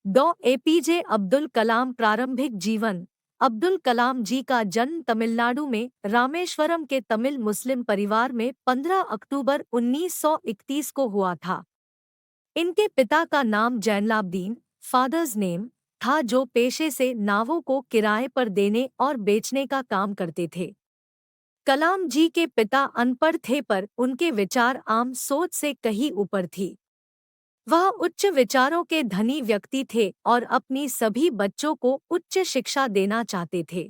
डॉ एपीजे अब्दुल कलाम प्रारंभिक जीवन। अब्दुल कलाम जी का जन्म तमिलनाडु में रामेश्वरम के तमिल मुस्लिम परिवार में 15 अक्टूबर 1931 को हुआ था। इनके पिता का नाम जैनलाब्दीन, फादर्स नेम, था जो पेशे से नावों को किराए पर देने और बेचने का काम करते थे। कलाम जी के पिता अनपढ़ थे पर उनके विचार आम सोच से कहीं ऊपर थी। वह उच्च विचारों के धनी व्यक्ति थे और अपनी सभी बच्चों को उच्च शिक्षा देना चाहते थे।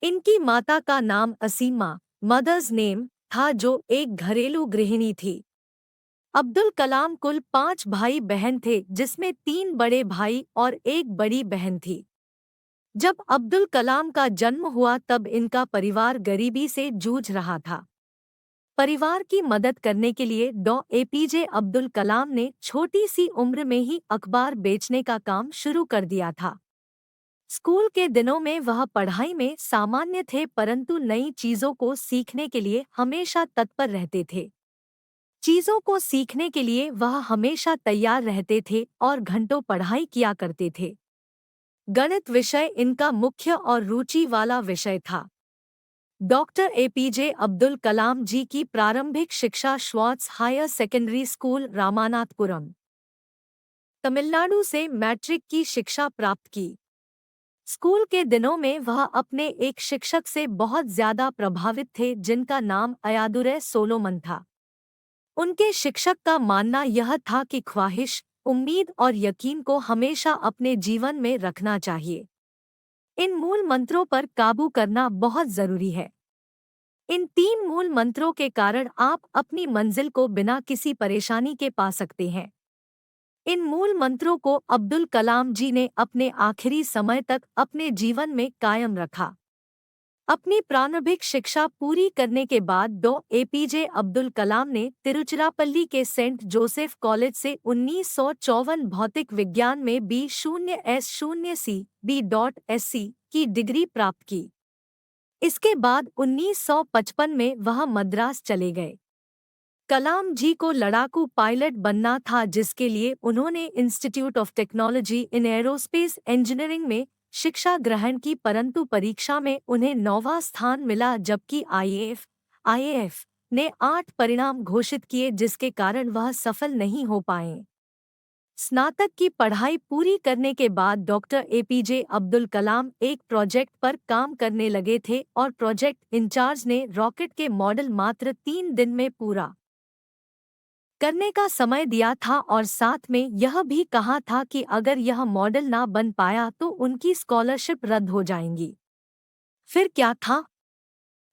इनकी माता का नाम असीमा, मदर्स नेम, था जो एक घरेलू गृहिणी थी। अब्दुल कलाम कुल 5 भाई बहन थे जिसमें 3 बड़े भाई और एक बड़ी बहन थी। जब अब्दुल कलाम का जन्म हुआ तब इनका परिवार गरीबी से जूझ रहा था। परिवार की मदद करने के लिए डॉ एपीजे अब्दुल कलाम ने छोटी सी उम्र में ही अखबार बेचने का काम शुरू कर दिया था। स्कूल के दिनों में वह पढ़ाई में सामान्य थे परंतु नई चीजों को सीखने के लिए हमेशा तत्पर रहते थे। चीजों को सीखने के लिए वह हमेशा तैयार रहते थे और घंटों पढ़ाई किया करते थे। गणित विषय इनका मुख्य और रुचि वाला विषय था। डॉक्टर एपीजे अब्दुल कलाम जी की प्रारंभिक शिक्षा Schwartz higher secondary school Ramanathapuram, Tamil Nadu से मैट्रिक की शिक्षा प्राप्त की। स्कूल के दिनों में वह अपने एक शिक्षक से बहुत ज्यादा प्रभावित थे जिनका नाम अयादुरै सोलोमन था। उनके शिक्षक का मानना यह था कि ख्वाहिश, उम्मीद और यकीन को हमेशा अपने जीवन में रखना चाहिए। इन मूल मंत्रों पर काबू करना बहुत जरूरी है। इन 3 मूल मंत्रों के कारण आप अपनी मंजिल को बिना किसी परेशानी के पा सकते हैं। इन मूल मंत्रों को अब्दुल कलाम जी ने अपने आखिरी समय तक अपने जीवन में कायम रखा। अपनी प्रारंभिक शिक्षा पूरी करने के बाद डॉ एपीजे अब्दुल कलाम ने तिरुचिरापल्ली के सेंट जोसेफ कॉलेज से 1954 भौतिक विज्ञान में B0S0C B.Sc की डिग्री प्राप्त की। इसके बाद 1955 में वह मद्रास चले गए। कलाम जी को लड़ाकू पायलट बनना था जिसके लिए उन्होंने institute of technology in aerospace engineering में शिक्षा ग्रहण की परंतु परीक्षा में उन्हें 9वां स्थान मिला जबकि आईएएफ ने 8 परिणाम घोषित किए जिसके कारण वह सफल नहीं हो पाए। स्नातक की पढ़ाई पूरी करने के बाद डॉक्टर एपीजे अब्दुल कलाम एक प्रोजेक्ट पर काम करने लगे थे और प्रोजेक्ट इंचार्ज ने रॉकेट के मॉडल मात्र 3 दिन में पूरा करने का समय दिया था और साथ में यह भी कहा था कि अगर यह मॉडल ना बन पाया तो उनकी स्कॉलरशिप रद्द हो जाएंगी। फिर क्या था?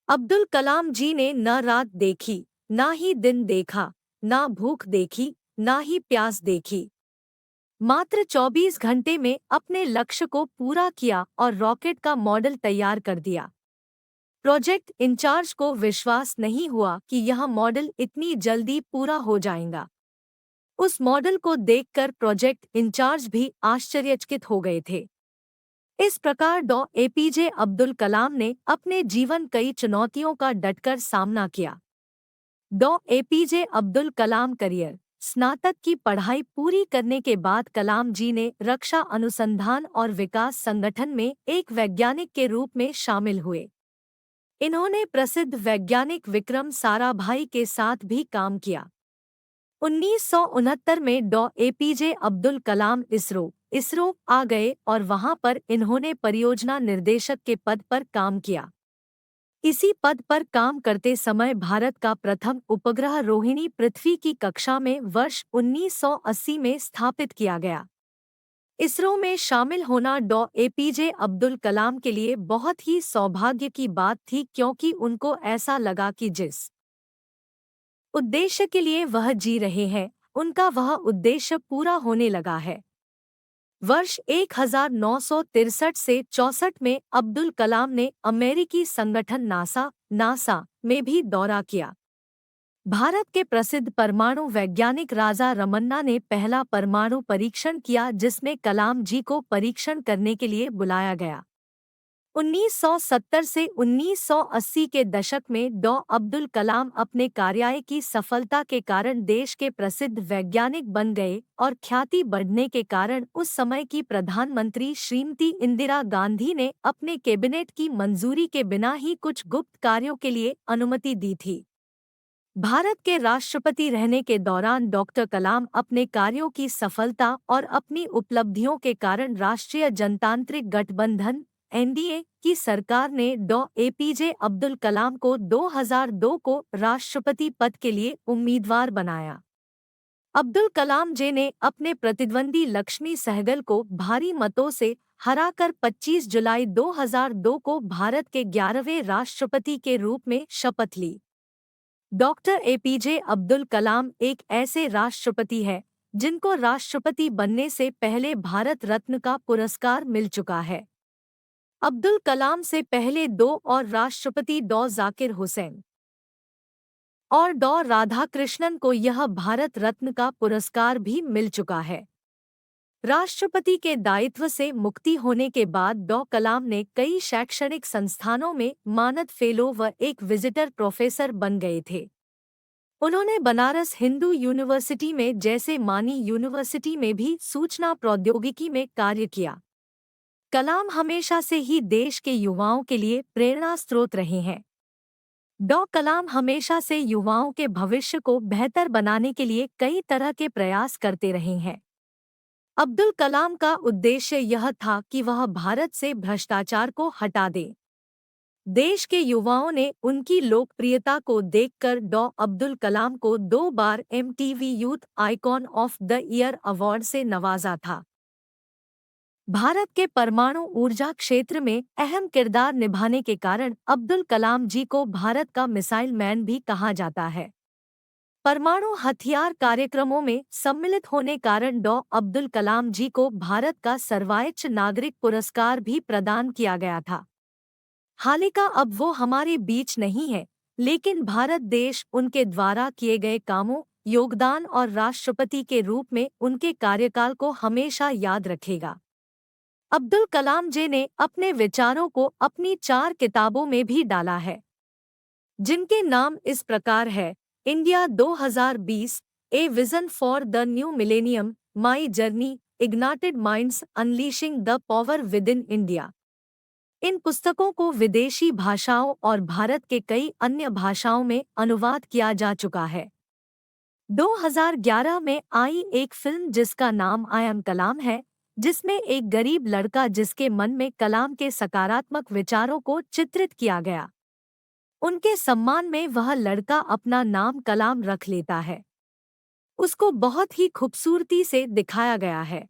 अब्दुल कलाम जी ने न रात देखी, ना ही दिन देखा, ना भूख देखी, ना ही प्यास देखी। मात्र 24 घंटे में अपने लक्ष्य को पूरा किया और रॉकेट का मॉडल तैयार कर दिया। प्रोजेक्ट इंचार्ज को विश्वास नहीं हुआ कि यह मॉडल इतनी जल्दी पूरा हो जाएगा। उस मॉडल को देखकर प्रोजेक्ट इंचार्ज भी आश्चर्यचकित हो गए थे। इस प्रकार डॉ एपीजे अब्दुल कलाम ने अपने जीवन कई चुनौतियों का डटकर सामना किया। डॉ एपीजे अब्दुल कलाम करियर। स्नातक की पढ़ाई पूरी करने के बाद कलाम जी ने रक्षा अनुसंधान और विकास संगठन में एक वैज्ञानिक के रूप में शामिल हुए। इन्होंने प्रसिद्ध वैज्ञानिक विक्रम साराभाई के साथ भी काम किया। 1969 में डॉ एपीजे अब्दुल कलाम इसरो आ गए और वहां पर इन्होंने परियोजना निर्देशक के पद पर काम किया। इसी पद पर काम करते समय भारत का प्रथम उपग्रह रोहिणी पृथ्वी की कक्षा में वर्ष 1980 में स्थापित किया गया। इसरो में शामिल होना डॉ एपीजे अब्दुल कलाम के लिए बहुत ही सौभाग्य की बात थी क्योंकि उनको ऐसा लगा कि जिस उद्देश्य के लिए वह जी रहे हैं उनका वह उद्देश्य पूरा होने लगा है। वर्ष 1963 से 64 में अब्दुल कलाम ने अमेरिकी संगठन नासा में भी दौरा किया। भारत के प्रसिद्ध परमाणु वैज्ञानिक राजा रमन्ना ने पहला परमाणु परीक्षण किया जिसमें कलाम जी को परीक्षण करने के लिए बुलाया गया। 1970 से 1980 के दशक में डॉ. अब्दुल कलाम अपने कार्य की सफलता के कारण देश के प्रसिद्ध वैज्ञानिक बन गए और ख्याति बढ़ने के कारण उस समय की प्रधानमंत्री श्रीमती इंदिरा गांधी ने अपने कैबिनेट की मंजूरी के बिना ही कुछ गुप्त कार्यों के लिए अनुमति दी थी। भारत के राष्ट्रपति रहने के दौरान डॉक्टर कलाम अपने कार्यों की सफलता और अपनी उपलब्धियों के कारण राष्ट्रीय जनतांत्रिक गठबंधन (एनडीए) की सरकार ने डॉ. एपीजे अब्दुल कलाम को 2002 को राष्ट्रपति पद के लिए उम्मीदवार बनाया। अब्दुल कलाम जी ने अपने प्रतिद्वंदी लक्ष्मी सहगल को भारी मतों से हराकर 25 जुलाई 2002 को भारत के 11वें राष्ट्रपति के रूप में शपथ ली। डॉक्टर एपीजे अब्दुल कलाम एक ऐसे राष्ट्रपति हैं जिनको राष्ट्रपति बनने से पहले भारत रत्न का पुरस्कार मिल चुका है। अब्दुल कलाम से पहले दो और राष्ट्रपति डॉ. जाकिर हुसैन और डॉ. राधाकृष्णन को यह भारत रत्न का पुरस्कार भी मिल चुका है। राष्ट्रपति के दायित्व से मुक्ति होने के बाद डॉ. कलाम ने कई शैक्षणिक संस्थानों में मानद फेलो व एक विजिटर प्रोफेसर बन गए थे। उन्होंने बनारस हिंदू यूनिवर्सिटी में जैसे मानी यूनिवर्सिटी में भी सूचना प्रौद्योगिकी में कार्य किया। कलाम हमेशा से ही देश के युवाओं के लिए प्रेरणा स्रोत रहे हैं। डॉ. कलाम हमेशा से युवाओं के भविष्य को बेहतर बनाने के लिए कई तरह के प्रयास करते रहे हैं। अब्दुल कलाम का उद्देश्य यह था कि वह भारत से भ्रष्टाचार को हटा दे। देश के युवाओं ने उनकी लोकप्रियता को देखकर डॉ. अब्दुल कलाम को 2 बार MTV youth icon of the year award से नवाजा था। भारत के परमाणु ऊर्जा क्षेत्र में अहम किरदार निभाने के कारण अब्दुल कलाम जी को भारत का मिसाइल मैन भी कहा जाता है। परमाणु हथियार कार्यक्रमों में सम्मिलित होने कारण डॉ. अब्दुल कलाम जी को भारत का सर्वोच्च नागरिक पुरस्कार भी प्रदान किया गया था। हालांकि अब वो हमारे बीच नहीं है, लेकिन भारत देश उनके द्वारा किए गए कामों, योगदान और राष्ट्रपति के रूप में उनके कार्यकाल को हमेशा याद रखेगा। अब्दुल कलाम जी ने अपने विचारों को अपनी 4 किताबों में भी डाला है, जिनके नाम इस प्रकार है: India 2020, a vision for the new millennium, my journey, ignited minds, unleashing the power within India. इन पुस्तकों को विदेशी भाषाओं और भारत के कई अन्य भाषाओं में अनुवाद किया जा चुका है। 2011 में आई एक फिल्म जिसका नाम आई एम कलाम है, जिसमें एक गरीब लड़का जिसके मन में कलाम के सकारात्मक विचारों को चित्रित किया गया। उनके सम्मान में वह लड़का अपना नाम कलाम रख लेता है। उसको बहुत ही खूबसूरती से दिखाया गया है।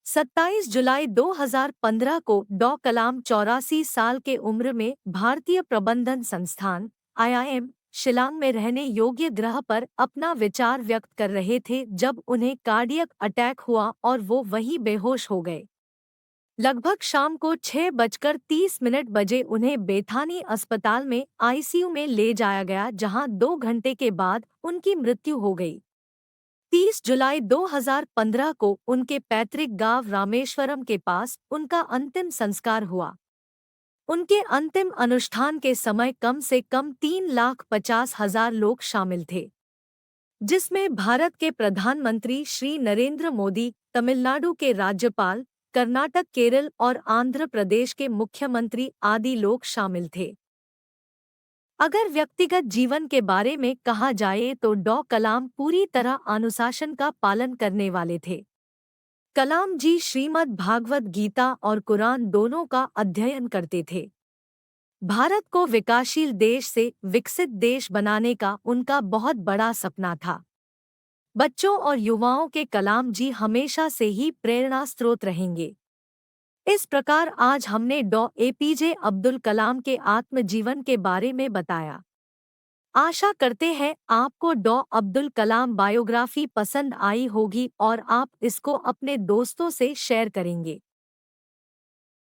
27 जुलाई 2015 को डॉ. कलाम 84 साल के उम्र में भारतीय प्रबंधन संस्थान (IIM) शिलांग में रहने योग्य ग्रह पर अपना विचार व्यक्त कर रहे थे जब उन्हें कार्डियक अटैक हुआ और वो वहीं बेहोश हो गए। लगभग शाम को 6:30 बजे उन्हें बेथानी अस्पताल में आईसीयू में ले जाया गया, जहां 2 घंटे के बाद उनकी मृत्यु हो गई। 30 जुलाई 2015 को उनके पैतृक गांव रामेश्वरम के पास उनका अंतिम संस्कार हुआ। उनके अंतिम अनुष्ठान के समय कम से कम 3,50,000 लोग शामिल थे, जिसमें भारत के प्रधानमंत्री श्री नरेंद्र मोदी, तमिलनाडु के राज्यपाल, कर्नाटक, केरल और आंध्र प्रदेश के मुख्यमंत्री आदि लोग शामिल थे। अगर व्यक्तिगत जीवन के बारे में कहा जाए तो डॉ. कलाम पूरी तरह अनुशासन का पालन करने वाले थे। कलाम जी श्रीमद् भागवत गीता और कुरान दोनों का अध्ययन करते थे। भारत को विकासशील देश से विकसित देश बनाने का उनका बहुत बड़ा सपना था। बच्चों और युवाओं के कलाम जी हमेशा से ही प्रेरणा स्रोत रहेंगे। इस प्रकार आज हमने डॉ. एपीजे अब्दुल कलाम के आत्मजीवन के बारे में बताया। आशा करते हैं आपको डॉ. अब्दुल कलाम बायोग्राफी पसंद आई होगी और आप इसको अपने दोस्तों से शेयर करेंगे।